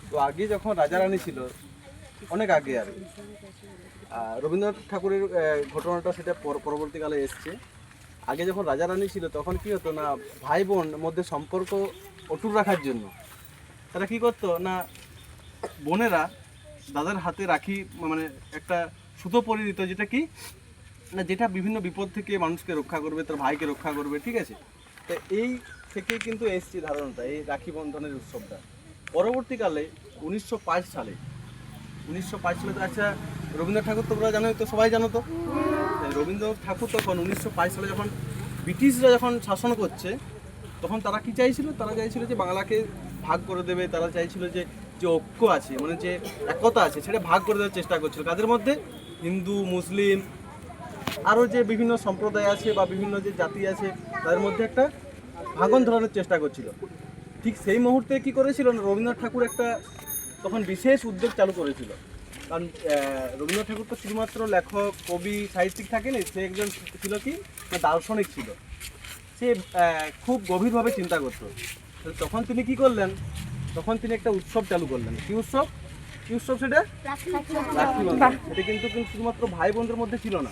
তো আগে যখন রাজা রানী ছিল, অনেক আগে আর কি, রবীন্দ্রনাথ ঠাকুরের ঘটনাটা সেটা পরবর্তীকালে এসছে। আগে যখন রাজা রানী ছিল তখন কি হতো না, ভাই বোন মধ্যে সম্পর্ক অটুট রাখার জন্য তারা কি করতো না, বোনেরা দাদার হাতে রাখি মানে একটা সুতো পরিয়ে দিত, যেটা কি না, যেটা বিভিন্ন বিপদ থেকে মানুষকে রক্ষা করবে, তার ভাইকে রক্ষা করবে, ঠিক আছে। তো এই থেকে কিন্তু এসছে ধারণাটা, এই রাখি বন্ধনের উৎসবটা। পরবর্তীকালে 1905 সালে, 1905 সালে তো আচ্ছা, রবীন্দ্রনাথ ঠাকুর তোমরা জানো তো, সবাই জানো তো। রবীন্দ্রনাথ ঠাকুর তখন 1905 সালে যখন ব্রিটিশরা যখন শাসন করছে, তখন তারা কি চাইছিল, তারা চাইছিল যে বাংলাকে ভাগ করে দেবে। তারা চাইছিল যে যে ঐক্য আছে, মানে যে একতা আছে, সেটা ভাগ করে দেওয়ার চেষ্টা করছিল। কাদের মধ্যে? হিন্দু, মুসলিম, আরও যে বিভিন্ন সম্প্রদায় আছে বা বিভিন্ন যে জাতি আছে, তাদের মধ্যে একটা ভাঙন ধরানোর চেষ্টা করছিল। ঠিক সেই মুহূর্তে কি করেছিল না, রবীন্দ্রনাথ ঠাকুর একটা তখন বিশেষ উদ্যোগ চালু করেছিল। কারণ রবীন্দ্রনাথ ঠাকুর তো শুধুমাত্র লেখক, কবি, সাহিত্যিক থাকেনি, সে একজন ছিল কি না, দার্শনিক ছিল। সে খুব গভীরভাবে চিন্তা করতো। তখন তিনি কি করলেন, তখন তিনি একটা উৎসব চালু করলেন। কি উৎসব? কি উৎসব সেটা? রাখি বন্ধন। এটা কিন্তু শুধুমাত্র ভাই বোনদের মধ্যে ছিল না,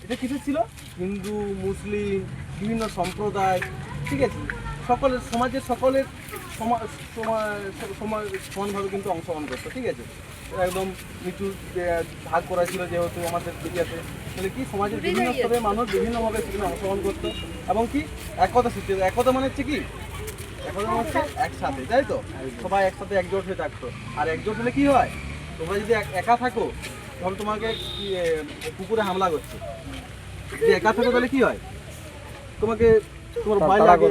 এটা কিছু ছিল হিন্দু, মুসলিম, বিভিন্ন সম্প্রদায়, ঠিক আছে, সকলের সমাজের সকলের সমানভাবে কিন্তু অংশগ্রহণ করতো, ঠিক আছে। একদম নিচু ভাগ করা ছিল যেহেতু আমাদের দুনিয়াতে, তাহলে কি সমাজের বিভিন্ন স্তরের মানুষ বিভিন্নভাবে সেখানে অংশগ্রহণ করতো এবং কি একতা সৃষ্টি হতো। একতা মানে হচ্ছে কি, একতা মানে হচ্ছে একসাথে, তাই তো, সবাই একসাথে একজোট হয়ে থাকতো। আর একজোট হলে কি হয়, তোমরা যদি একা থাকো তাহলে তোমাকে কুকুরে হামলা করছে। যদি একা থাকো তাহলে কি হয়, তোমাকে তোমার ভয় লাগে,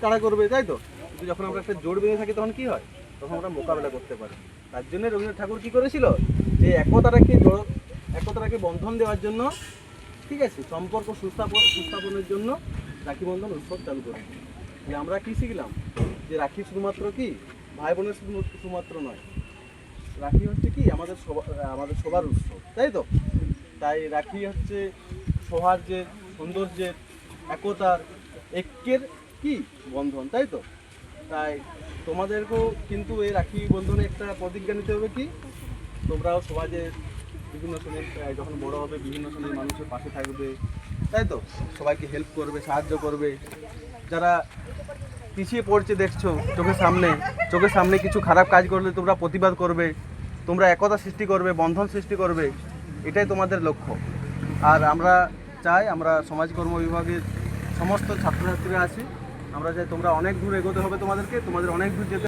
তাড়া করবে, তাই তো। কিন্তু যখন আমরা একটা জোট বেঁধে থাকি তখন কি হয়, তখন আমরা মোকাবেলা করতে পারি। তার জন্য রবীন্দ্রনাথ ঠাকুর কি করেছিল, যে একতাটাকে বন্ধন দেওয়ার জন্য, ঠিক আছে, সম্পর্ক সুস্থাপনের জন্য রাখি বন্ধন উৎসব চালু করেছিল। যে আমরা কি শিখলাম, যে রাখি শুধুমাত্র কি ভাই বোনের শুধুমাত্র নয়, রাখি হচ্ছে কি আমাদের সবার উৎসব, তাই তো। তাই রাখি হচ্ছে সৌহার্দ্যের, সৌন্দর্যের, একতার, ঐক্যের কি বন্ধন, তাই তো। তাই তোমাদেরকেও কিন্তু এই রাখি বন্ধনে একটা প্রতিজ্ঞা নিতে হবে, কি তোমরাও সমাজের বিভিন্ন শ্রেণীর যখন বড় হবে বিভিন্ন শ্রেণীর মানুষের পাশে থাকবে, তাই তো, সবাইকে হেল্প করবে, সাহায্য করবে। যারা পিছিয়ে পড়ছে দেখছো চোখের সামনে কিছু খারাপ কাজ করলে তোমরা প্রতিবাদ করবে, তোমরা একতা সৃষ্টি করবে, বন্ধন সৃষ্টি করবে, এটাই তোমাদের লক্ষ্য। আর আমরা চাই, আমরা সমাজকর্ম বিভাগের সমস্ত ছাত্রছাত্রীরা আছি, আমরা চাই তোমরা অনেক দূর এগোতে হবে, তোমাদের অনেক দূর যেতে